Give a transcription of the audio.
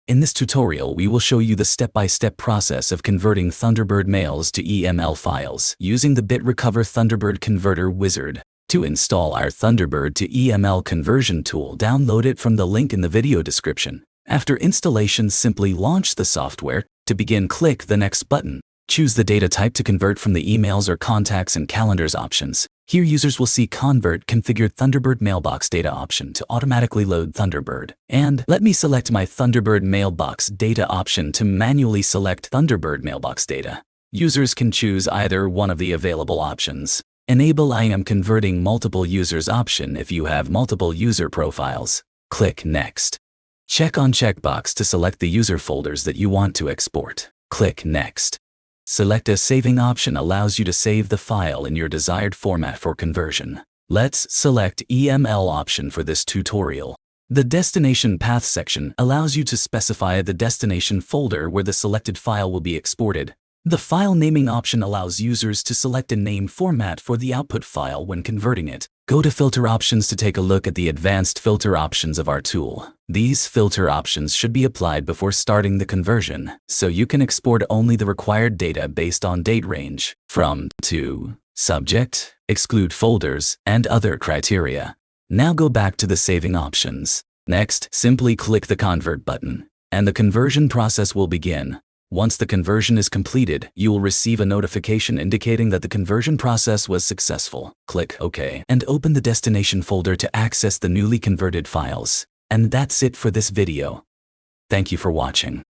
In this tutorial, we will show you the step-by-step process of converting Thunderbird mails to EML files using the BitRecover Thunderbird Converter Wizard. To install our Thunderbird to EML Conversion tool, download it from the link in the video description. After installation, simply launch the software. To begin, click the Next button. Choose the data type to convert from the emails or contacts and calendars options. Here, users will see Convert Configured Thunderbird Mailbox Data option to automatically load Thunderbird. And let me select my Thunderbird Mailbox Data option to manually select Thunderbird Mailbox Data. Users can choose either one of the available options. Enable I am converting multiple users option if you have multiple user profiles. Click Next. Check on checkbox to select the user folders that you want to export. Click Next. Select a saving option allows you to save the file in your desired format for conversion. Let's select EML option for this tutorial. The destination path section allows you to specify the destination folder where the selected file will be exported. The file naming option allows users to select a name format for the output file when converting it. Go to filter options to take a look at the advanced filter options of our tool. These filter options should be applied before starting the conversion, so you can export only the required data based on date range, from, to, subject, exclude folders, and other criteria. Now go back to the saving options. Next, simply click the Convert button, and the conversion process will begin. Once the conversion is completed, you will receive a notification indicating that the conversion process was successful. Click OK and open the destination folder to access the newly converted files. And that's it for this video. Thank you for watching.